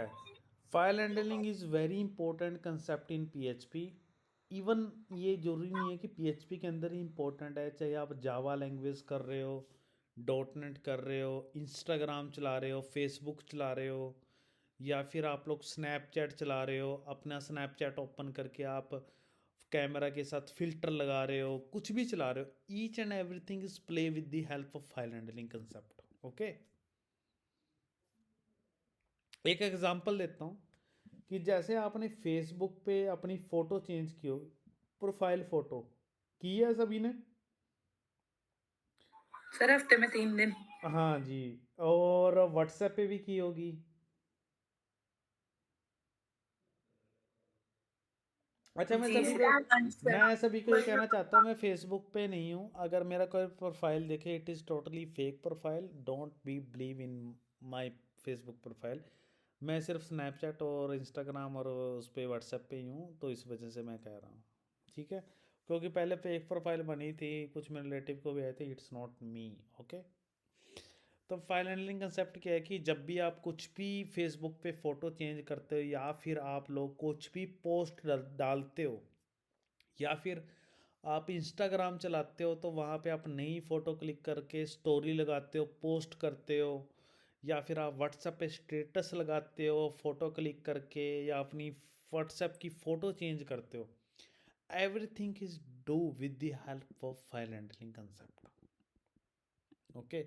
है, file handling is very important concept in PHP. Even ये जरूरी नहीं है कि पीएचपी के अंदर ही इंपॉर्टेंट है, चाहे आप जावा लैंग्वेज कर रहे हो, डॉट नेट कर रहे हो, इंस्टाग्राम चला रहे हो, फेसबुक चला रहे हो, या फिर आप लोग स्नैपचैट चला रहे हो, अपना स्नैपचैट ओपन करके आप कैमरा के साथ फिल्टर लगा रहे हो, कुछ भी चला रहे हो, each and everything is play with the help of file handling concept. Okay, एक एग्जांपल देता हूँ कि जैसे आपने फेसबुक पे अपनी फ़ोटो चेंज की हो, प्रोफाइल फ़ोटो की है सभी ने? सर हफ्ते में 3 दिन। हाँ जी, और व्हाट्सएप पे भी की होगी। अच्छा, मैं जी सभी को सर। मैं सभी को ये कहना चाहता हूँ, मैं फेसबुक पे नहीं हूँ। अगर मेरा कोई प्रोफाइल देखे, it is totally fake profile, don't be believe in my Facebook profile. मैं सिर्फ स्नैपचैट और इंस्टाग्राम और उस पर व्हाट्सएप पे ही हूँ, तो इस वजह से मैं कह रहा हूँ, ठीक है? क्योंकि पहले फेक प्रोफाइल बनी थी, कुछ मेरे रिलेटिव को भी आए थे, इट्स नॉट मी। ओके, तो फाइल हैंडलिंग कंसेप्ट क्या है कि जब भी आप कुछ भी फेसबुक पे फ़ोटो चेंज करते हो, या फिर आप लोग कुछ भी पोस्ट डालते हो, या फिर आप इंस्टाग्राम चलाते हो, तो वहाँ पे आप नई फ़ोटो क्लिक करके स्टोरी लगाते हो, पोस्ट करते हो, या फिर आप व्हाट्सएप पे स्टेटस लगाते हो फ़ोटो क्लिक करके, या अपनी व्हाट्सएप की फ़ोटो चेंज करते हो, everything is do with the help of file handling concept. Okay,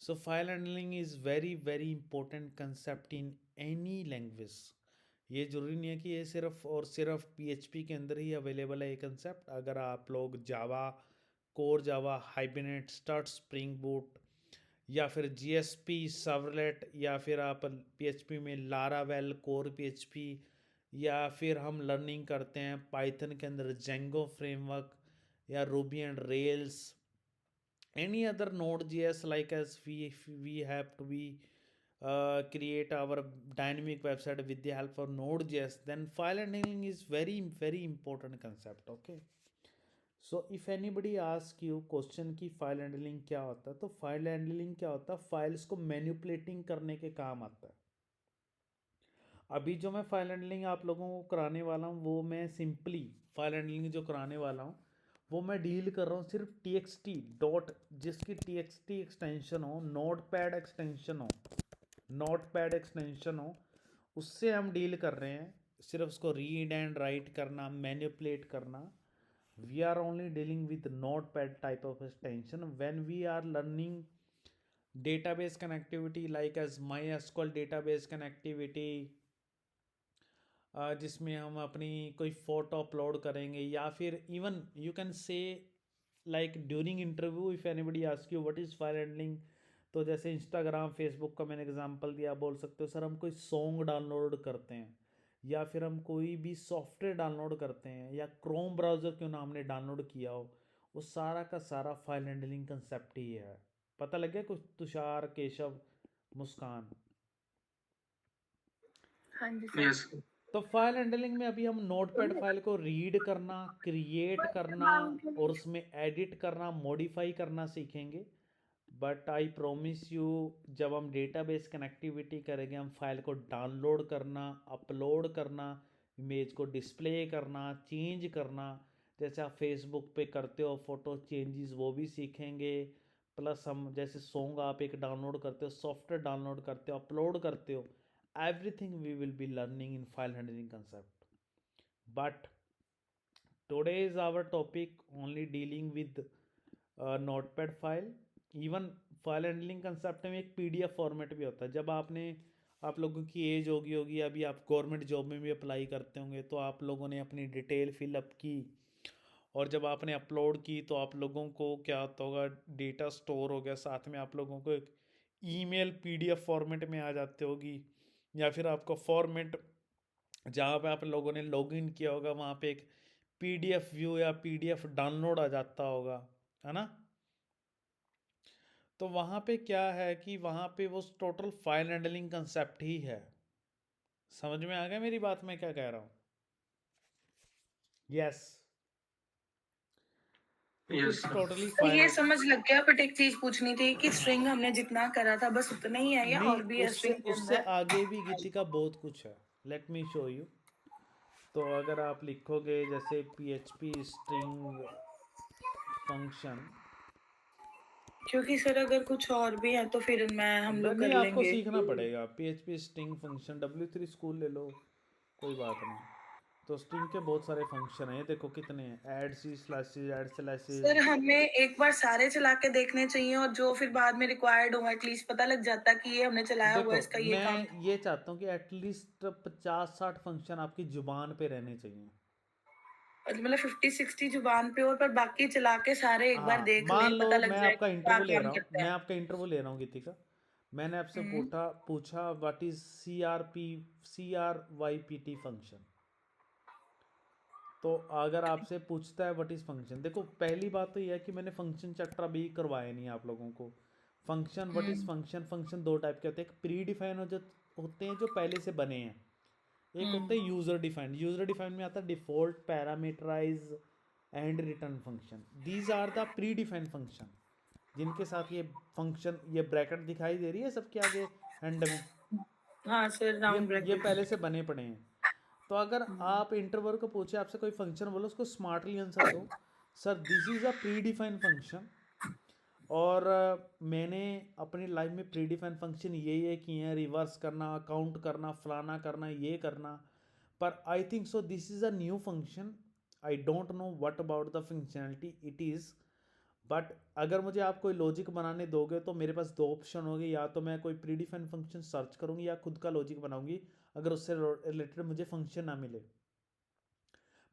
so file handling is very very important concept in any language. ये ज़रूरी नहीं है कि ये सिर्फ और सिर्फ पीएचपी के अंदर ही अवेलेबल है ये कंसेप्ट। अगर आप लोग Java, core Java, Hibernate, start, Spring Boot, या फिर जीएसपी सर्वलेट, या फिर आप पीएचपी में लारावेल, कोर पीएचपी, या फिर हम लर्निंग करते हैं पाइथन के अंदर जेंगो फ्रेमवर्क, या Ruby and rails, any other node.js, like as we have to be create our dynamic website with the help of node.js, then file handling is very very important concept. Okay, so if anybody ask you question कि file handling क्या होता है, तो file handling क्या होता है, files को manipulating करने के काम आता है। अभी जो मैं फाइल हैंडलिंग आप लोगों को कराने वाला हूँ, वो मैं सिंपली फाइल हैंडलिंग जो कराने वाला हूँ, वो मैं डील कर रहा हूँ सिर्फ टी डॉट, जिसकी टी एक्सटेंशन हो, नोट पैड एक्सटेंशन हो, नोट पैड एक्सटेंशन हो, उससे हम डील कर रहे हैं। सिर्फ उसको रीड एंड राइट करना, मैनिपुलेट करना। We are only dealing with note pad type of extension when we are learning database connectivity, like as my SQL database connectivity, जिसमें हम अपनी कोई फ़ोटो अपलोड करेंगे, या फिर even you can say like during interview if anybody ask you what is file handling, तो जैसे Instagram Facebook का मैंने एग्जांपल दिया, बोल सकते हो सर हम कोई सॉन्ग डाउनलोड करते हैं, या फिर हम कोई भी सॉफ्टवेयर डाउनलोड करते हैं, या क्रोम ब्राउज़र क्यों ना हमने डाउनलोड किया हो, वो सारा का सारा फाइल हैंडलिंग कंसेप्ट ही है। पता लग गया कुछ? तुषार, केशव, मुस्कान। हाँ जी सर। यस। तो फाइल हैंडलिंग में अभी हम नोटपैड फाइल को रीड करना, क्रिएट करना, और उसमें एडिट करना, मॉडिफाई करना सीखेंगे। बट आई प्रोमिस यू, जब हम डेटाबेस कनेक्टिविटी करेंगे, हम फाइल को डाउनलोड करना, अपलोड करना, इमेज को डिस्प्ले करना, चेंज करना, जैसे आप फेसबुक पे करते हो फ़ोटो चेंजेस, वो भी सीखेंगे। प्लस हम जैसे सॉन्ग आप एक डाउनलोड करते हो, सॉफ्टवेयर डाउनलोड करते हो, अपलोड करते हो, everything we will be learning in file handling concept. But today is our topic only dealing with notepad file. Even file handling concept में एक पीडीएफ फॉर्मेट भी होता है। जब आप लोगों की एज होगी, अभी आप गवर्नमेंट जॉब में भी अप्लाई करते होंगे, तो आप लोगों ने अपनी डिटेल फिलअप की, और जब आपने अपलोड की, तो आप लोगों को क्या होता होगा, डेटा स्टोर हो गया, साथ में आप लोगों को एक ईमेल पीडीएफ फॉर्मेट में आ जाती होगी, या फिर आपका फॉर्मेट जहाँ पे आप लोगों ने लॉगिन किया होगा, वहाँ पे एक पीडीएफ व्यू या पीडीएफ डाउनलोड आ जाता होगा, है ना? तो वहाँ पे क्या है कि वहाँ पे वो टोटल फाइल हैंडलिंग कंसेप्ट ही है। समझ में आ गया मेरी बात, मैं क्या कह रहा हूँ? यस। इट्स टोटली तो ये फाइन। समझ लग गया, बट एक चीज पूछनी थी कि स्ट्रिंग हमने जितना करा था बस उतना ही है या नहीं, और भी है उससे स्ट्रिंग के उससे अंदर? आगे भी गीतिका बहुत कुछ है। Let me show you. तो अगर आप लिखोगे जैसे PHP स्ट्रिंग फंक्शन, क्योंकि सर अगर कुछ और भी है तो फिर मैं हम लोग नहीं कर आपको लेंगे। सीखना पड़ेगा। PHP string function W3 school ले लो, कोई बात नहीं। तो स्ट्रिंग के बहुत सारे फंक्शन हैं, ये देखो कितने हैं। ऐड सी स्लैशेस, ऐड सर स्लैशेस। हमें एक बार सारे चला के देखने चाहिए, और जो फिर बाद में रिक्वायर्ड हो एटलीस्ट पता लग जाता कि ये हमने चलाया हुआ देखो है, इसका ये काम। मैं ये चाहता हूँ कि एटलीस्ट 50-60 फंक्शन आपकी जुबान पे रहने चाहिए। मतलब 50-60 जुबान पे, और पर बाकी चला के सारे एक बार हाँ, देख मान लें, लो पता लग मैं जाए आपका कि क्या इंटरव्यू ले काम रहा हूँ, करते मैं हैं। आपका इंटरव्यू ले रहा हूँ गीतिका। मैंने आपसे हम्म। पूछा व्हाट इज CRYPT फंक्शन। तो अगर आपसे पूछता है व्हाट इज फंक्शन, देखो पहली बात तो यह है कि मैंने फंक्शन चैप्टर अभी करवाया नहीं आप लोगों को। Function, what is hmm. Function, function दो टाइप के होते हैं। एक प्री डिफाइन होते हैं जो पहले से बने हैं। एक होते हम्म। हैं यूजर डिफाइंड। यूजर डिफाइंड में आता है default, parameterise and return function. These are the predefined function, जिनके साथ ये फंक्शन, ये ब्रैकेट दिखाई दे रही है सबके आगे एंड में, हाँ सर, ये राउंड ये ब्रैकेट। पहले से बने पड़े हैं। तो अगर आप इंटरव्यूअर को पूछे आपसे कोई फंक्शन बोलो, उसको स्मार्टली आंसर दो, sir this is a pre defined function. और मैंने अपनी लाइफ में प्री डिफाइंड फंक्शन ये किए हैं, रिवर्स करना, काउंट करना, फलाना करना, ये करना। पर I think so this is a new function. I don't know what about the functionality it is. But अगर मुझे आप कोई लॉजिक बनाने दोगे तो मेरे पास दो ऑप्शन होंगे, या तो मैं कोई प्री डिफाइंड फंक्शन सर्च करूँगी या खुद का लॉजिक बनाऊंगी, अगर उससे रिलेटेड मुझे फंक्शन ना मिले।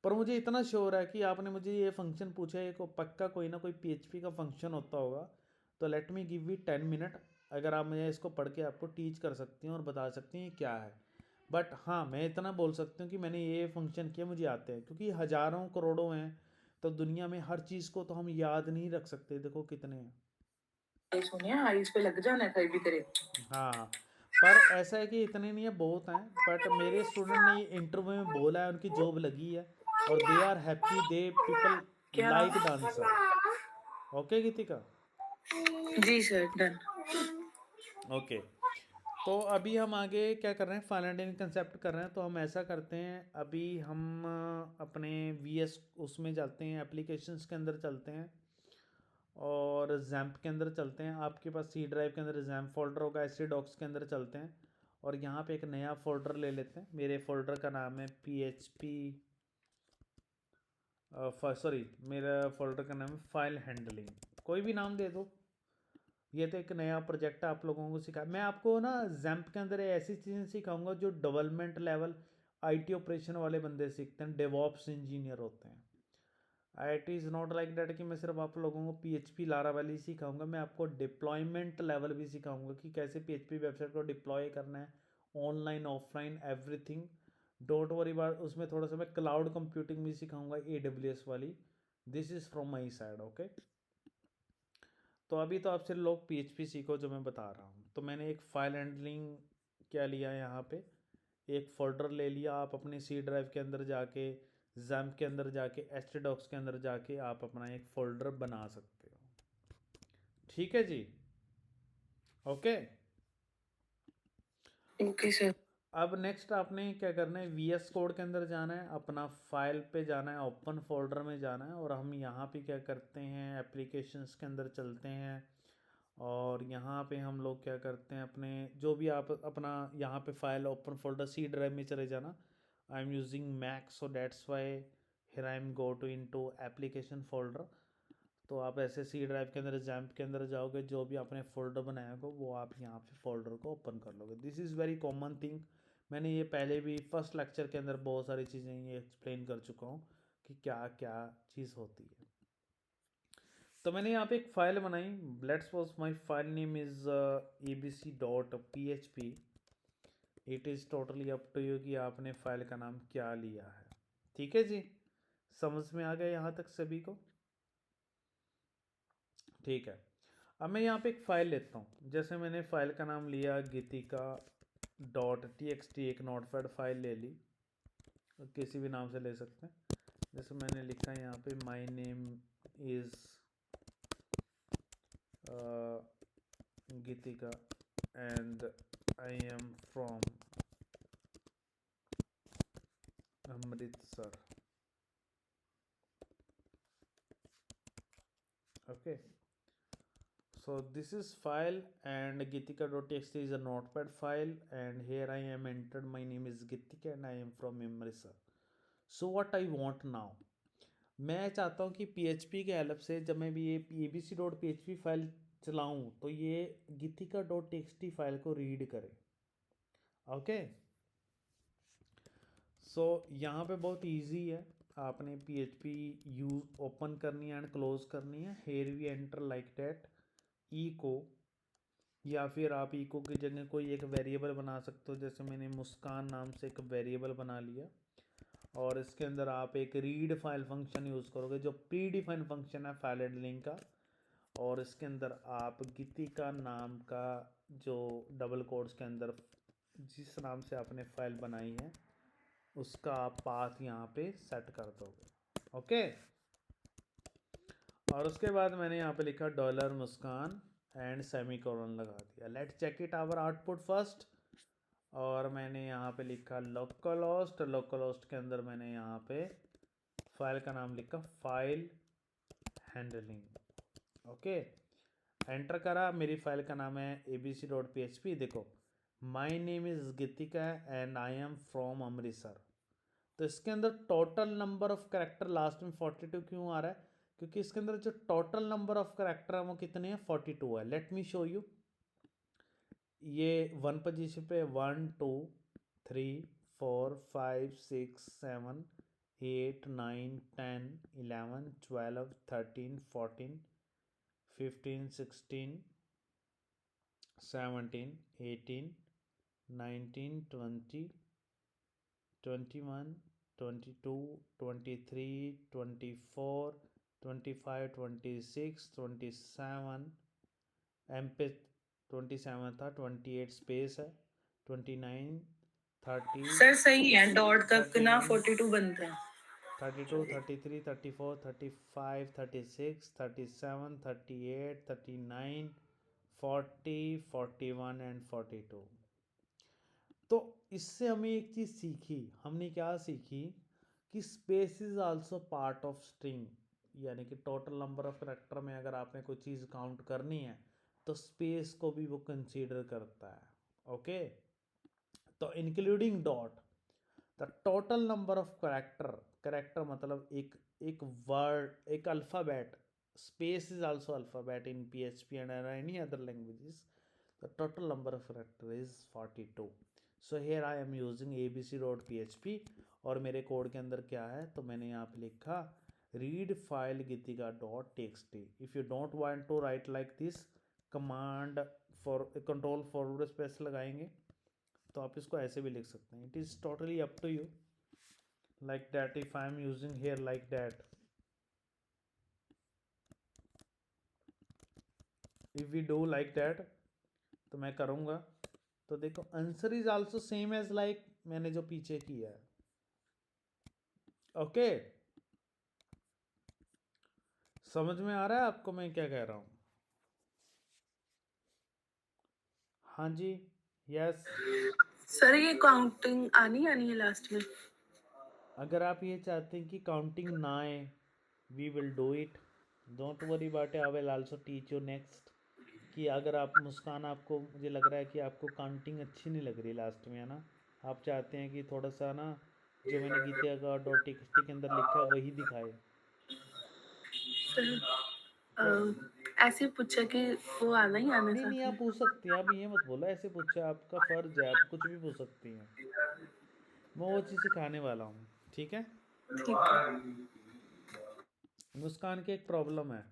पर मुझे इतना श्योर है कि आपने मुझे ये फंक्शन पूछा है, को पक्का कोई ना कोई PHP का फंक्शन होता होगा। तो let me give you 10 minute. अगर आप मुझे इसको पढ़ के आपको टीच कर सकती हैं और बता सकती हैं क्या है। बट हाँ, मैं इतना बोल सकती हूँ कि मैंने ये फंक्शन किए, मुझे आते हैं, क्योंकि हज़ारों करोड़ों हैं। तो दुनिया में हर चीज़ को तो हम याद नहीं रख सकते, देखो कितने हैं। सोनिया आईज पे लग जाना था भी तेरे। हाँ हाँ, पर ऐसा है कि इतने नहीं है, बहुत हैं। बट मेरे स्टूडेंट ने ये इंटरव्यू में बोला है उनकी जॉब लगी है, और they are happy, they people क्या? Like the answer. Okay Geetika. जी सर, डन। ओके। तो अभी हम आगे क्या कर रहे हैं, फाइनेंशियल कंसेप्ट कर रहे हैं। तो हम ऐसा करते हैं, अभी हम अपने VS उसमें चलते हैं, एप्लीकेशंस के अंदर चलते हैं, और जैम्प के अंदर चलते हैं। आपके पास C ड्राइव के अंदर जैम्प फोल्डर होगा, ऐसे डॉक्स के अंदर चलते हैं। और यहाँ पे एक नया फोल्डर ले लेते हैं। मेरे फोल्डर का नाम है PHP, सॉरी, मेरा फोल्डर का नाम है फाइल हैंडलिंग। कोई भी नाम दे दो। ये तो एक नया प्रोजेक्ट आप लोगों को सिखा, मैं आपको ना जैम्प के अंदर ऐसी चीज़ें सिखाऊंगा जो डेवलपमेंट लेवल IT ऑपरेशन वाले बंदे सीखते हैं, डेवॉप्स इंजीनियर होते हैं। IT is not like that कि मैं सिर्फ आप लोगों को PHP लारावली सिखाऊंगा, मैं आपको डिप्लॉयमेंट लेवल भी सिखाऊंगा कि कैसे PHP वेबसाइट को डिप्लॉय करना है, online offline everything. Don't worry about, उसमें थोड़ा सा मैं क्लाउड कंप्यूटिंग भी सिखाऊंगा, AWS वाली। This is from my side, okay. तो अभी तो आप सिर्फ लोग PHP सीखो जो मैं बता रहा हूँ। तो मैंने एक फाइल हैंडलिंग क्या लिया यहाँ पे, एक फोल्डर ले लिया। आप अपने C ड्राइव के अंदर जाके, जैम्प के अंदर जाके, htdocs के अंदर जाके आप अपना एक फोल्डर बना सकते हो। ठीक है जी, ओके। Okay sir. अब नेक्स्ट आपने क्या करना है, VS कोड के अंदर जाना है, अपना फाइल पे जाना है, ओपन फोल्डर में जाना है, और हम यहाँ पे क्या करते हैं, एप्लीकेशंस के अंदर चलते हैं। और यहाँ पे हम लोग क्या करते हैं, अपने जो भी आप अपना यहाँ पे file open folder C drive में चले जाना। I am using Mac, so that's why here I am go to into application folder. तो आप ऐसे C ड्राइव के अंदर, जैम्प के अंदर जाओगे, जो भी आपने फोल्डर बनाया होगा वो आप यहाँ पे फोल्डर को ओपन कर लोगे। This is very common thing. मैंने ये पहले भी फर्स्ट लेक्चर के अंदर बहुत सारी चीज़ें ये एक्सप्लेन कर चुका हूँ कि क्या क्या चीज़ होती है। तो मैंने यहाँ पे एक फ़ाइल बनाई। Let's suppose my file name is abc.php। It is totally up to you कि आपने फ़ाइल का नाम क्या लिया है। ठीक है जी, समझ में आ गया यहाँ तक सभी को? ठीक है। अब मैं यहाँ पे एक फ़ाइल लेता हूँ, जैसे मैंने फ़ाइल का नाम लिया Geetika.txt, एक नोटपैड फाइल ले ली, किसी भी नाम से ले सकते हैं। जैसे मैंने लिखा है यहाँ पे my name is Gitika and I am from Amritsar. Okay, so this is file, and gitika.txt is a notepad file, and here I am entered my name is Gitika and I am from Amritsar. So what I want now, मैं चाहता हूँ कि PHP के help से जब मैं भी ये abc.php फाइल चलाऊँ तो ये gitika.txt फाइल को रीड करे. ओके, सो यहाँ पे बहुत इजी है. आपने PHP यू ओपन करनी है एंड क्लोज करनी है. Here we enter like that echo, या फिर आप इको की जगह कोई एक वेरिएबल बना सकते हो. जैसे मैंने मुस्कान नाम से एक वेरिएबल बना लिया, और इसके अंदर आप एक रीड फाइल फंक्शन यूज़ करोगे जो प्री डिफाइंड फंक्शन है फाइल हैंडलिंग का. और इसके अंदर आप गीतिका नाम का जो डबल कोट्स के अंदर जिस नाम से आपने फाइल बनाई है उसका आप पाथ यहाँ पे सेट कर दोगे. ओके, और उसके बाद मैंने यहाँ पे लिखा डॉलर मुस्कान एंड सेमीकोलन लगा दिया. Let's check it our output first. और मैंने यहाँ पे लिखा लोकलहोस्ट. लोकलहोस्ट के अंदर मैंने यहाँ पे फाइल का नाम लिखा फाइल हैंडलिंग. ओके, एंटर करा. मेरी फाइल का नाम है abc.php. देखो, my name is Geetika and I am from Amritsar. तो इसके अंदर total number of character last में 42 क्यों आ रहा है? क्योंकि इसके अंदर जो टोटल नंबर ऑफ करेक्टर है वो कितने हैं? 42 है. Let me show you. ये 1 पोजीशन पे 1 2 3 4 5 6 7 8 9 10 11 12 13 14 15 16 17 18 19 20 21 22 23 24 25 26 27 एम पे 27 था. 28 स्पेस है. 29 30 सर सही है, डॉट तक ना 31 42 बनते हैं. 32 33 34 35 36 37 38 39 40 41 एंड 42. तो इससे हमें एक चीज़ सीखी. हमने क्या सीखी कि space is also part of string. यानी कि टोटल नंबर ऑफ करेक्टर में अगर आपने कोई चीज़ काउंट करनी है तो स्पेस को भी वो कंसीडर करता है. ओके, तो including dot the total number of character. Character मतलब एक एक वर्ड, एक alphabet. Space is also alphabet in PHP and any other languages. The total number of character is 42. So here I am using abc.php. और मेरे code के अंदर क्या है, तो मैंने यहाँ पे लिखा read file gitika.txt. If you don't want to write like this, command for control forward space लगाएंगे तो आप इसको ऐसे भी लिख सकते हैं. It is totally up to you. Like that, if I am using here like that, if we do like that, तो मैं करूँगा तो देखो answer is also same as like मैंने जो पीछे किया है. ओके, समझ में आ रहा है आपको मैं क्या कह रहा हूँ? हाँ जी, यस. सर ये काउंटिंग आनी है लास्ट में. अगर आप ये चाहते हैं कि काउंटिंग ना आए, we will do it. Don't worry about it. I will also teach you next. कि अगर आप मुस्कान, आपको मुझे लग रहा है कि आपको काउंटिंग अच्छी नहीं लग रही लास्ट में, है ना? आप चाहते हैं कि थोड़ा सा ना जो मैंने गीता का .txt के अंदर लिखा है वही दिखाए. सर ऐसे पूछा कि वो आना ही आना नहीं नहीं, साथ आप में. पूछ सकती हैं. आप ये मत बोला ऐसे पूछा, आपका फ़र्ज है, आप कुछ भी पूछ सकती हैं. मैं वो चीज़ सिखाने वाला हूँ. ठीक है. ठीक है. मुस्कान की एक प्रॉब्लम है.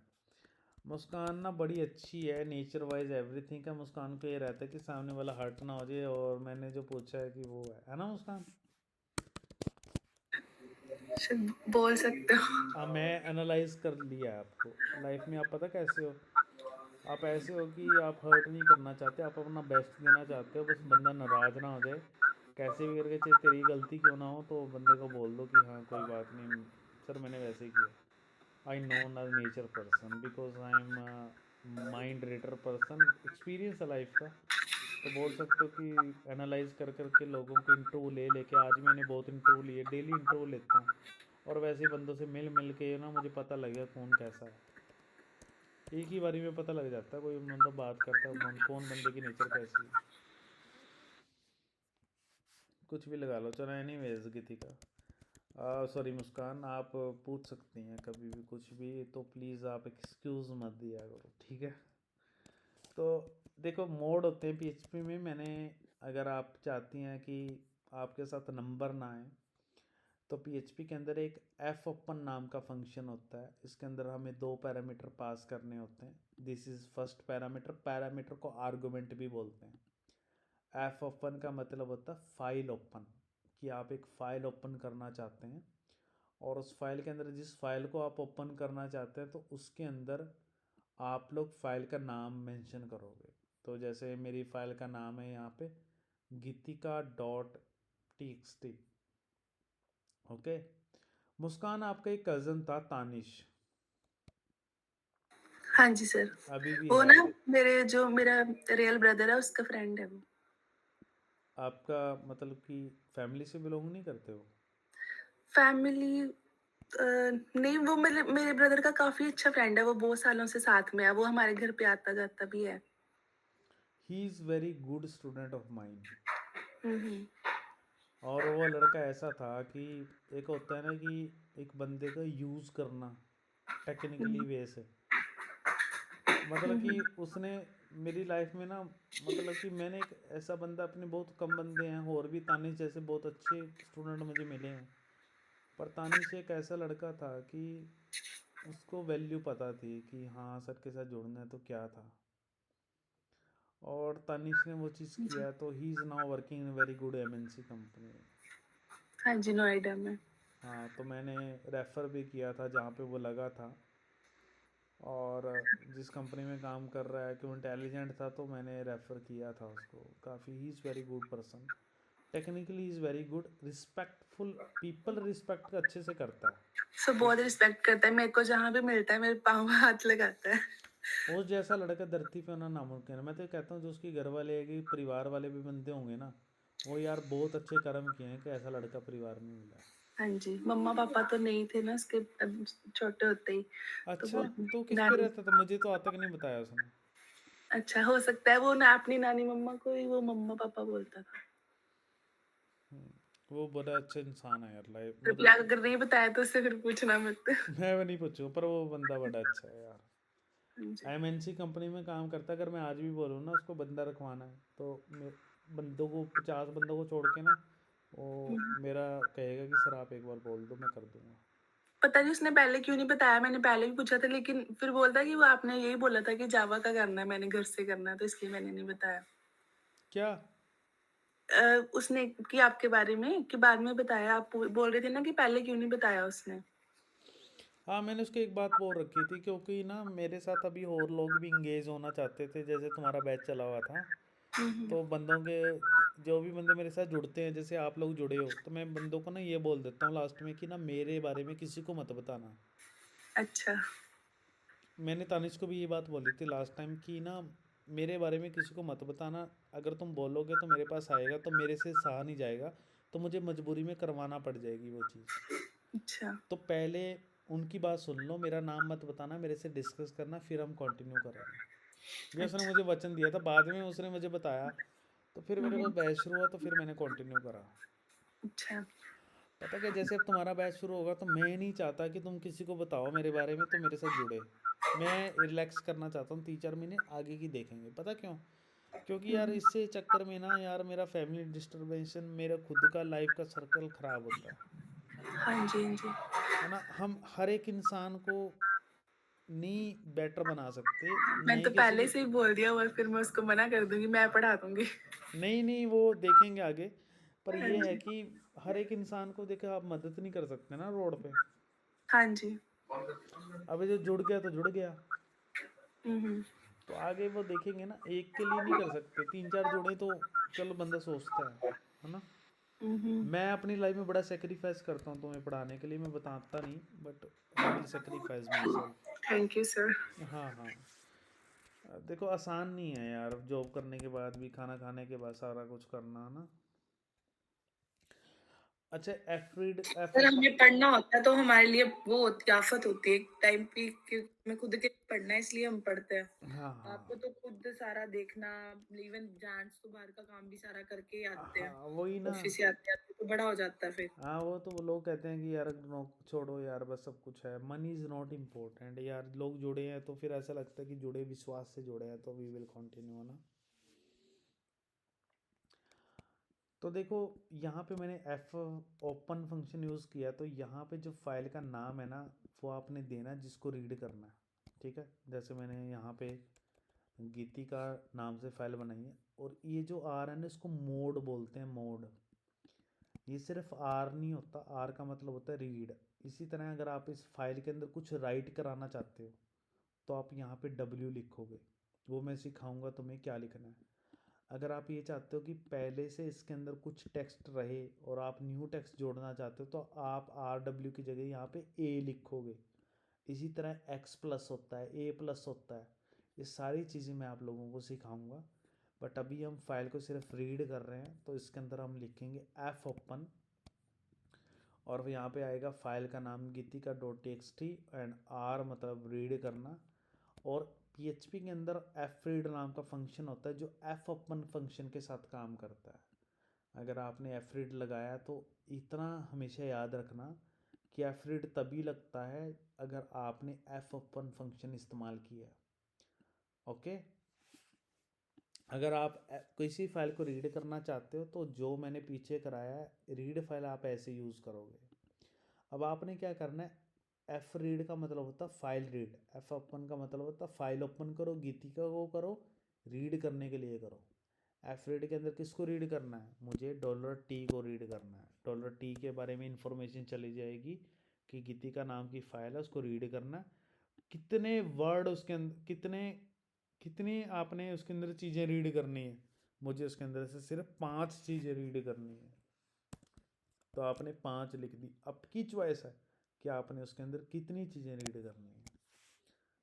मुस्कान ना बड़ी अच्छी है नेचर वाइज एवरीथिंग का. मुस्कान को ये रहता है कि सामने वाला हर्ट ना हो जाए, और मैंने जो पूछा है कि वो है ना मुस्कान? सर बोल सकते हो. हाँ, मैं एनालाइज कर लिया है आपको. लाइफ में आप पता कैसे हो, आप ऐसे हो कि आप हर्ट नहीं करना चाहते, आप अपना बेस्ट देना चाहते हो. बस बंदा नाराज़ ना हो जाए, कैसे भी करके, चाहे तेरी गलती क्यों ना हो, तो बंदे को बोल दो कि हाँ कोई बात नहीं सर, मैंने वैसे ही किया. आई नो ना nature person because I am mind reader person, experience है लाइफ का। तो बोल सकते हो कि एनालाइज कर करके लोगों को इंटरव्यू ले लेके, आज मैंने बहुत इंटरव्यू लिए, डेली इंटरव्यू लेता हूँ। और वैसे बंदों से मिल मिल के ना मुझे पता लग गया कौन कैसा है। एक ही बारी में पता लग जाता है, कोई बंदा बात करता है कौन बंदे की नेचर कैसी है। कुछ भी लगा लो, चलो एनीवेज गीतिका, सॉरी मुस्कान, आप पूछ सकती हैं कभी भी कुछ भी, तो प्लीज़ आप एक्सक्यूज़ मत दिया करो, ठीक है। तो देखो मोड होते हैं पीएचपी में। मैंने, अगर आप चाहती हैं कि आपके साथ नंबर ना आए, तो पीएचपी के अंदर एक एफ ओपन नाम का फंक्शन होता है। इसके अंदर हमें दो पैरामीटर पास करने होते हैं। This is first parameter. Parameter को आर्गुमेंट भी बोलते हैं। एफ ओपन का मतलब होता है फाइल ओपन, कि आप एक फ़ाइल ओपन करना चाहते हैं, और उस फाइल के अंदर जिस फाइल को आप ओपन करना चाहते हैं तो उसके अंदर आप लोग फाइल का नाम मेंशन करोगे। तो जैसे मेरी फाइल का नाम है यहाँ पे गीतिका डॉट टी। ओके। मुस्कान, आपका एक कज़न था तानिश, हाँ जी सर। अभी भी वो है? ना मेरा रियल ब्रदर है, उसका फ्रेंड है वो। आपका मतलब कि फैमिली से बिलोंग नहीं करते हो? फैमिली नहीं, वो मेरे मेरे ब्रदर का काफ़ी अच्छा फ्रेंड है, वो बहुत सालों से साथ में है, वो हमारे घर पे आता-जाता भी है। He is very good student of mine. हुँ, हुँ। और वो लड़का ऐसा था कि एक होता है ना कि एक बंदे का यूज़ करना टेक्निकली हुँ, वे से, मतलब हुँ, कि हुँ। उसने मेरी लाइफ में ना, मतलब कि मैंने एक ऐसा बंदा, अपने बहुत कम बंदे हैं और भी तानिश जैसे बहुत अच्छे स्टूडेंट मुझे मिले हैं, पर तानिश एक ऐसा लड़का था कि उसको वैल्यू पता थी कि हाँ सर के साथ जुड़ना है तो क्या था। और तानिश ने वो चीज़ जी। किया, तो he is now working in very good MNC company. हाँ जी, नोएडा में। हाँ, तो मैंने रेफ़र भी किया था जहाँ पे वो लगा था, और जिस कंपनी में काम कर रहा है कि वो इंटेलिजेंट था, तो मैंने रेफ़र किया था उसको। काफ़ी ही is very good person, technically is very good, respectful, people respect अच्छे से करता है। सब तो बहुत रिस्पेक्ट करता है, मेरे को जहाँ भी मिलता है मेरे पाँव में हाथ लगाता है। उस जैसा लड़का धरती पे होना नामुमकिन है। मैं तो कहता हूँ जो उसके घर वाले है कि परिवार वाले भी बंदे होंगे ना, वो यार बहुत अच्छे कर्म किए हैं कि ऐसा लड़का परिवार में मिला है। हाँ जी, मम्मा-पापा तो नहीं थे ना उसके छोटे होते ही, तो अच्छा, वो तो किस पे नानी। रहता था? मुझे तो आज तक नहीं बताया उसने। अच्छा, हो सकता है वो ना अपनी नानी मम्मा को ही वो मम्मा-पापा बोलता था। वो बड़ा अच्छा इंसान है यार, लाइफ कृपया मतलब कि अगर नहीं बताया तो उससे फिर पूछना मत। मैं वो नहीं पूछूंगा, पर वो बंदा बड़ा अच्छा है यार। हाँ जी। एमएनसी कंपनी में काम करता है। अगर मैं आज भी बोलूँ ना उसको बंदा रखवाना है, तो बंदों को 50 बंदों को छोड़ के ना, वो मेरा कहेगा कि सर आप एक बार बोल दो, मैं कर दूंगा। पता नहीं उसने पहले क्यों नहीं बताया, मैंने पहले भी पूछा था लेकिन फिर बोलता कि वो आपने यही बोला था कि जावा का करना है, मैंने घर से करना है तो इसलिए मैंने नहीं बताया। क्या? उसने कि आपके बारे में कि बाद में बताया, आप बोल रहे थे ना कि पहले क्यों नहीं बताया उसने। हाँ, मैंने उसको एक बात बोल रखी थी, क्योंकि ना मेरे साथ अभी और लोग भी इंगेज होना चाहते थे, जैसे तुम्हारा बैच चला हुआ था। हम्म। तो बंदों के, जो भी बंदे मेरे साथ जुड़ते हैं, जैसे आप लोग जुड़े हो, तो मैं बंदों को ना ये बोल देता हूँ लास्ट में कि ना मेरे बारे में किसी को मत बताना। अच्छा। मैंने तानिश को भी ये बात बोली थी लास्ट टाइम कि ना मेरे बारे में किसी को मत बताना। अगर तुम बोलोगे तो मेरे पास आएगा तो मेरे से सहा नहीं जाएगा, तो मुझे मजबूरी में करवाना पड़ जाएगी वो चीज़। अच्छा। तो पहले उनकी बात सुन लो, मेरा नाम मत बताना, मेरे से डिस्कस करना, फिर हम कंटिन्यू करेंगे। ये उसने अच्छा। मुझे वचन दिया था, बाद में उसने मुझे बताया, तो फिर मेरे हम्म। पास बैच शुरू हुआ, तो फिर मैंने कंटिन्यू करा। अच्छा। पता क्या, जैसे अब तुम्हारा बैच शुरू होगा तो मैं नहीं चाहता कि तुम किसी को बताओ मेरे बारे में तो मेरे साथ जुड़े। मैं रिलैक्स करना चाहता हूँ, 3 4 महीने आगे की देखेंगे। पता क्यों? क्योंकि यार हम्म। इससे चक्कर में ना यार मेरा फैमिली डिस्टर्बेंसन, मेरा खुद का लाइफ का सर्कल ख़राब होता हाँ जी, हाँ जी। है ना। हम हर एक इंसान को नहीं बेटर बना सकते, मैंने नहीं तो किसी पहले की। से ही बोल दिया हुआ है, फिर मैं उसको मना कर दूंगी, मैं पढ़ा दूंगी। नहीं नहीं, वो देखेंगे आगे। पर हाँ ये है जी। कि हर एक इंसान को देखो, आप मदद नहीं कर सकते ना रोड पे। हाँ जी। अबे जो जुड़ गया तो जुड़ गया, हम्म। तो आगे वो देखेंगे ना, एक के लिए नहीं कर सकते, 3 4 जुड़े तो चलो बंदा सोचता है ना। हम्म। मैं अपनी लाइफ में बड़ा सेक्रीफाइस करता हूँ तुम्हें पढ़ाने के लिए, मैं बताता नहीं, but I will sacrifice my self. Thank you sir. हाँ हाँ। देखो आसान नहीं है यार, जॉब करने के बाद भी, खाना खाने के बाद सारा कुछ करना ना। अच्छा, एफ रीड, एफ अगर ओपन। हमें पढ़ना होता है तो हमारे लिए वो होती आफत होती है एक टाइम की कि हमें खुद के पढ़ना है, इसलिए हम पढ़ते हैं। हाँ आपको हाँ तो खुद सारा देखना, इवन जेंट्स तो बाहर का काम भी सारा करके ही आते हैं, हाँ, वही ना। ऑफिस से आते आते तो बड़ा हो जाता है फिर। हाँ, वो तो वो लोग कहते हैं कि यार छोड़ो यार, बस सब कुछ है, मनी इज़ नॉट इम्पोर्टेंट यार। लोग जुड़े हैं तो फिर ऐसा लगता है कि जुड़े, विश्वास से जुड़े हैं, तो वी विल कंटिन्यू ना। तो देखो, यहाँ पे मैंने एफ ओपन फंक्शन यूज़ किया, तो यहाँ पे जो फाइल का नाम है ना, वो आपने देना है जिसको रीड करना है। ठीक है, जैसे मैंने यहाँ पे गीति का नाम से फाइल बनाई है, और ये जो आर है ना, इसको मोड बोलते हैं, मोड। ये सिर्फ आर नहीं होता, आर का मतलब होता है रीड। इसी तरह अगर आप इस फाइल के अंदर कुछ राइट कराना चाहते हो, तो आप यहाँ पे डब्ल्यू लिखोगे। वो मैं सिखाऊंगा तुम्हें क्या लिखना है। अगर आप ये चाहते हो कि पहले से इसके अंदर कुछ टेक्स्ट रहे और आप न्यू टेक्स्ट जोड़ना चाहते हो, तो आप आर डब्ल्यू की जगह यहाँ पे ए लिखोगे। इसी तरह एक्स प्लस होता है, ए प्लस होता है। ये सारी चीज़ें मैं आप लोगों को सिखाऊंगा, बट अभी हम फाइल को सिर्फ रीड कर रहे हैं, तो इसके अंदर हम लिखेंगे एफ ओपन, और यहाँ पे आएगा फाइल का नाम Geetika dot T X T, and R मतलब रीड करना। और पीएचपी के अंदर एफ रीड नाम का फंक्शन होता है जो एफ ओपन फंक्शन के साथ काम करता है। अगर आपने एफ रीड लगाया तो इतना हमेशा याद रखना कि एफ रीड तभी लगता है अगर आपने एफ ओपन फंक्शन इस्तेमाल किया है। ओके। अगर आप किसी फाइल को रीड करना चाहते हो, तो जो मैंने पीछे कराया है रीड फाइल, आप ऐसे यूज़ करोगे। अब आपने क्या करना है, एफ रीड का मतलब होता है फाइल रीड, एफ ओपन का मतलब होता है फाइल ओपन करो, गीतिका को करो, रीड करने के लिए करो। एफ रीड के अंदर किसको रीड करना है, मुझे डॉलर टी को रीड करना है। डॉलर टी के बारे में इंफॉर्मेशन चली जाएगी कि गीतिका नाम की फाइल है, उसको रीड करना है। कितने वर्ड उसके अंदर, कितने कितनी आपने उसके अंदर चीज़ें रीड करनी है, मुझे उसके अंदर से सिर्फ 5 चीज़ें रीड करनी है। तो आपने 5 लिख दी, आपकी चॉइस है कि आपने उसके अंदर कितनी चीज़ें रीड करनी है।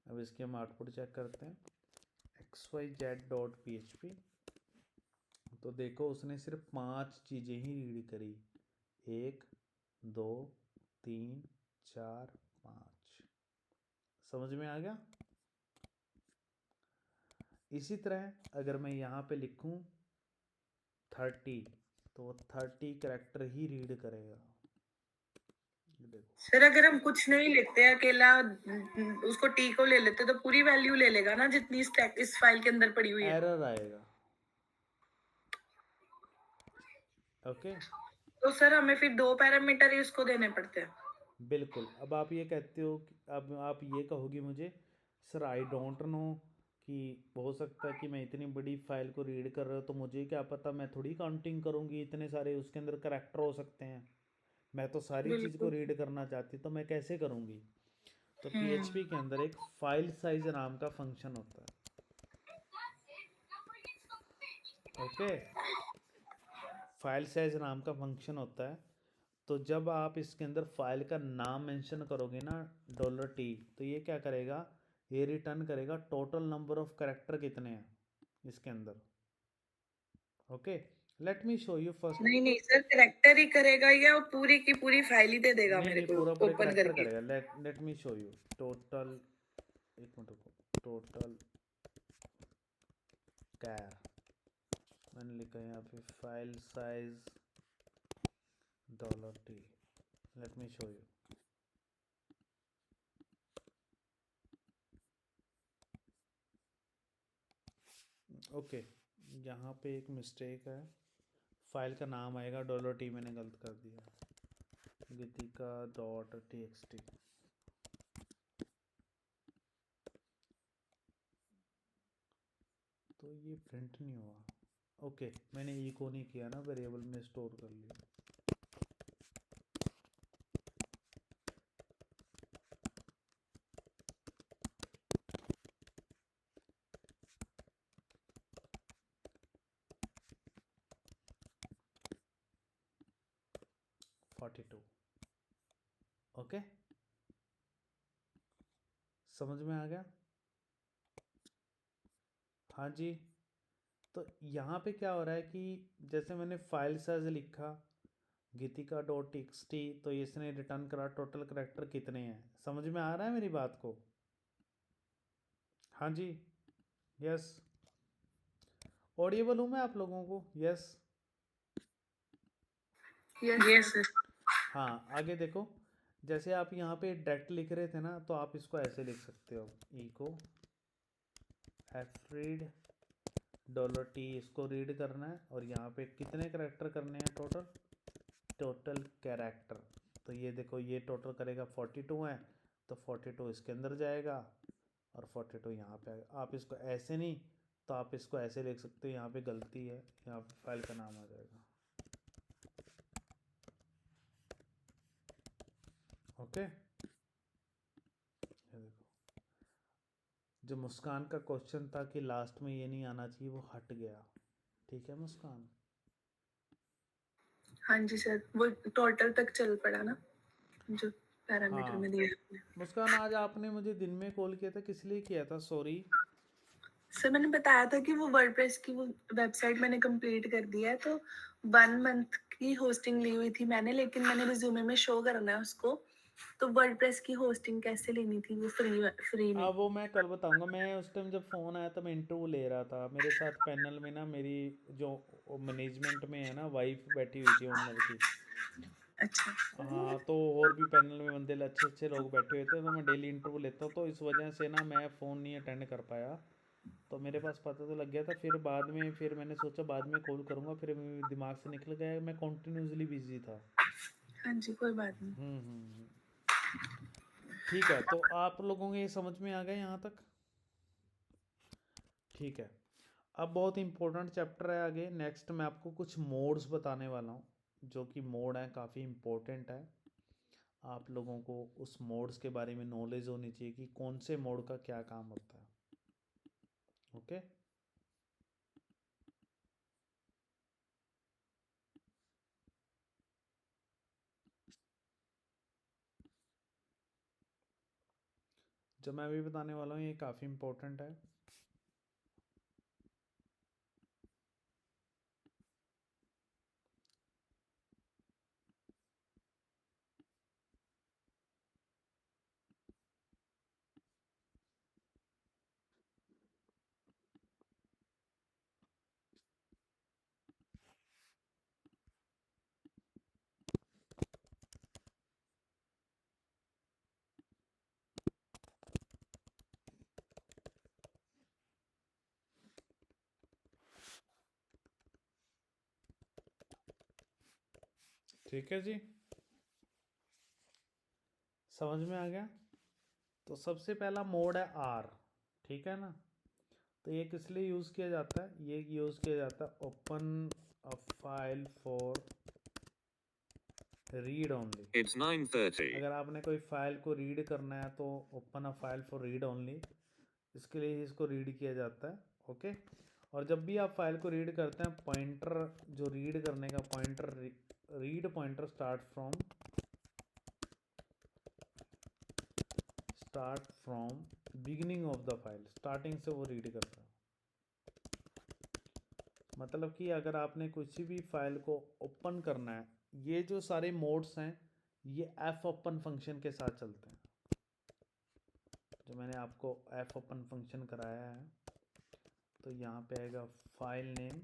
अब इसके हम आउटपुट चेक करते हैं, xyz.php। तो देखो, उसने सिर्फ 5 चीज़ें ही रीड करी, 1 2 3 4 5। समझ में आ गया। इसी तरह अगर मैं यहाँ पे लिखूँ 30, तो वो 30 कैरेक्टर ही रीड करेगा। ये देखो, सर अगर हम कुछ नहीं लेते अकेला उसको टी को ले लेते तो पूरी वैल्यू ले लेगा ना जितनी इस फाइल के अंदर पड़ी हुई है। एरर आएगा। ओके। तो सर हमें फिर 2 पैरामीटर ही उसको देने पड़ते हैं। बिल्कुल। अब आप ये कहते हो कि, अब आप ये कहोगी मुझे, सर आई डोंट नो, कि हो सकता है कि मैं इतनी बड़ी फाइल को रीड कर रहा हूँ, तो मुझे क्या पता, मैं थोड़ी काउंटिंग करूँगी, इतने सारे उसके अंदर करैक्टर हो सकते हैं, मैं तो सारी चीज़ को बिल्कुल। रीड करना चाहती, तो मैं कैसे करूँगी। तो हम्म। पीएचपी के अंदर एक फाइल साइज नाम का फंक्शन होता है। ओके, फाइल साइज नाम का फंक्शन होता है। तो जब आप इसके अंदर फाइल का नाम मेंशन करोगे ना, डॉलर टी, तो ये क्या करेगा, ये रिटर्न करेगा टोटल नंबर ऑफ कैरेक्टर कितने हैं इसके अंदर। Okay, let me show you first. नहीं नहीं सर, करेक्टर ही करेगा या वो पूरी की पूरी फाइल ही दे देगा नहीं मेरे नहीं, को पूरा पूरे ओपन कैरेक्टर करके। करेगा। Let me show you total, एक मिनट रुको, टोटल कैर, मैंने लिखा है यहाँ पे file size dollar T. Let me show you. Okay, यहाँ पे एक मिस्टेक है, फाइल का नाम आएगा डॉलर टी, मैंने गलत कर दिया, गीतिका डॉट टी एक्स टी। तो ये प्रिंट नहीं हुआ। ओके, मैंने इको नहीं किया ना, वेरिएबल में स्टोर कर लिया। 42। ओके, समझ में आ गया। हाँ जी। तो यहाँ पे क्या हो रहा है कि जैसे मैंने फाइल साइज लिखा गीतिका डॉट टी, तो इसने रिटर्न करा टोटल करेक्टर कितने हैं। समझ में आ रहा है मेरी बात को? हाँ जी। यस। ऑडिएबल हूँ मैं आप लोगों को? यस। Yes sir. हाँ, आगे देखो। जैसे आप यहाँ पे डायरेक्ट लिख रहे थे ना, तो आप इसको ऐसे लिख सकते हो, इको एफ डॉलर टी, इसको रीड करना है और यहाँ पे कितने करेक्टर करने हैं टोटल, टोटल कैरेक्टर। तो ये देखो, ये टोटल करेगा 42 है, तो 42 इसके अंदर जाएगा और 42 यहाँ पे आएगा। आप इसको ऐसे नहीं, तो आप इसको ऐसे लिख सकते हो, यहाँ पे गलती है, यहाँ पे फाइल का नाम आ जाएगा। ओके, ये देखो, जो मुस्कान का क्वेश्चन था कि लास्ट में ये नहीं आना चाहिए, वो हट गया। ठीक है मुस्कान? हाँ जी सर, वो टोटल तक चल पड़ा ना, जो पैरामीटर में हाँ दिया आपने। मुस्कान, आज आपने मुझे दिन में कॉल किया था, किस लिए किया था? सॉरी। सर मैंने बताया था कि वो वर्डप्रेस की वो वेबसाइट मैंने कंप्लीट कर दिया है, तो 1 मंथ की होस्टिंग ली हुई थी मैंने, लेकिन मैंने रिज्यूमे में शो करना है उसको। तो वर्डप्रेस की होस्टिंग कैसे लेनी थी वो फ्री में। वो मैं कल बताऊंगा। मैं उस टाइम जब फ़ोन आया था, मैं इंटरव्यू ले रहा था, मेरे साथ पैनल में ना मेरी जो मैनेजमेंट में है ना, वाइफ बैठी हुई थी ओनर की। अच्छा। हाँ, तो और भी पैनल में बंदे अच्छे अच्छे लोग बैठे हुए थे, तो मैं डेली इंटरव्यू लेता हूँ, तो इस वजह से ना मैं फ़ोन नहीं अटेंड कर पाया। तो मेरे पास पता तो लग गया था, फिर बाद में फिर मैंने सोचा बाद में कॉल करूँगा, फिर मेरे दिमाग से निकल गया, मैं कॉन्टीन्यूसली बिजी था। हाँ जी, कोई बात नहीं। हम्म। ठीक है, तो आप लोगों को ये समझ में आ गया यहाँ तक? ठीक है। अब बहुत इंपॉर्टेंट चैप्टर है आगे। नेक्स्ट मैं आपको कुछ मोड्स बताने वाला हूँ, जो कि मोड है, काफ़ी इंपॉर्टेंट है। आप लोगों को उस मोड्स के बारे में नॉलेज होनी चाहिए कि कौन से मोड का क्या काम होता है। ओके। जो मैं अभी बताने वाला हूँ ये काफ़ी इंपॉर्टेंट है। ठीक है जी, समझ में आ गया? तो सबसे पहला मोड है आर। ठीक है ना? तो ये किस लिए यूज़ किया जाता है? ये यूज़ किया जाता है open a file for read only. It's 9:30. अगर आपने कोई फाइल को रीड करना है तो open a file for read only, इसके लिए इसको रीड किया जाता है। ओके। और जब भी आप फाइल को रीड करते हैं, पॉइंटर जो रीड करने का pointer, read pointer start from beginning of the file, starting से वो रीड करता है। मतलब कि अगर आपने किसी भी फाइल को ओपन करना है, ये जो सारे मोड्स हैं ये एफ ओपन फंक्शन के साथ चलते हैं, जो मैंने आपको एफ ओपन फंक्शन कराया है। तो यहाँ पे आएगा फाइल नेम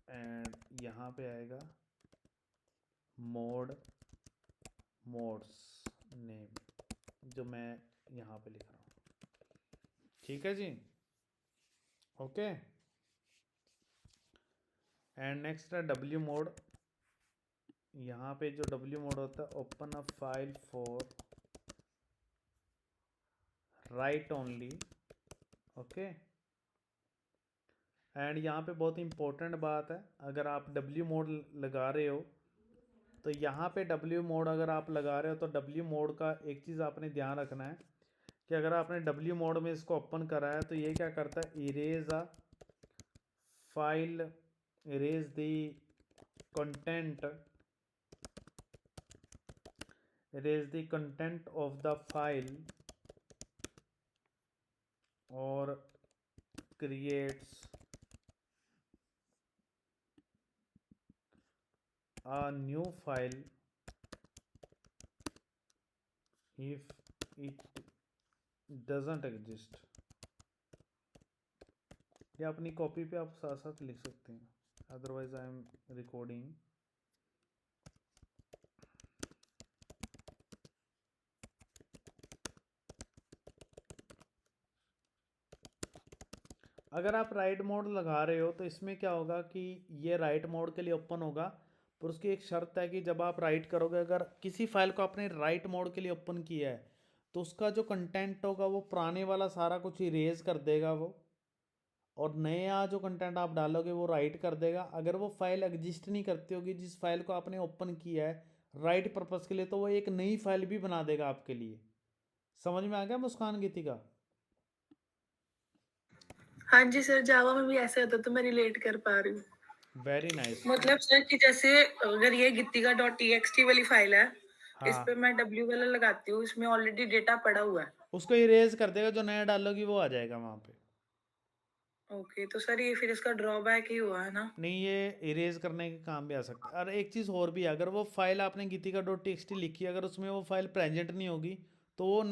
एंड यहाँ पे आएगा मोड्स नेम, जो मैं यहाँ पे लिख रहा हूँ। ठीक है जी? ओके। एंड नेक्स्ट है डब्ल्यू मोड। यहाँ पे जो डब्ल्यू मोड होता है, open a file for right only. Okay. And यहाँ पे बहुत इंपॉर्टेंट बात है, अगर आप डब्ल्यू मोड लगा रहे हो, तो यहाँ पे डब्ल्यू मोड अगर आप लगा रहे हो, तो डब्ल्यू मोड का एक चीज़ आपने ध्यान रखना है कि अगर आपने डब्ल्यू मोड में इसको ओपन करा है, तो ये क्या करता है, erase a file, erase the content, erase the content of the file और creates a new file if it doesn't exist। या अपनी कॉपी पे आप साथ साथ लिख सकते हैं, अदरवाइज आई एम रिकॉर्डिंग। अगर आप राइट मोड लगा रहे हो तो इसमें क्या होगा कि ये राइट मोड के लिए ओपन होगा, पर उसकी एक शर्त है कि जब आप राइट करोगे, अगर किसी फाइल को आपने राइट मोड के लिए ओपन किया है तो उसका जो कंटेंट होगा वो पुराने वाला सारा कुछ इरेज कर देगा वो, और नया जो कंटेंट आप डालोगे वो राइट कर देगा। अगर वो फाइल एग्जिस्ट नहीं करती होगी जिस फाइल को आपने ओपन किया है राइट पर्पस के लिए, तो वो एक नई फाइल भी बना देगा आपके लिए। समझ में आ गया मुस्कान गीतिका? हाँ जी सर, जावा में भी ऐसे होता, तो मैं रिलेट कर पा रही हूँ। Very nice. मतलब सर कि जैसे अगर ये गित्तिका डॉट टीएक्सटी वाली फाइल है, इस हाँ, पे मैं डब्ल्यू वाला लगाती हूँ, इसमें ऑलरेडी डेटा पड़ा हुआ है। उसको इरेज कर देगा, जो नया डालोगी वो आ जाएगा वहाँ पे। ओके, तो सर ये फिर इसका ड्रॉबैक ही हुआ है ना? नहीं, ये इरेज करने के काम भी आ सकता है। और एक चीज़ और भी है, अगर वो फाइल आपने गीतिका डॉट टी लिखी है, अगर उसमें वो फाइल प्रेजेंट नहीं होगी तो वो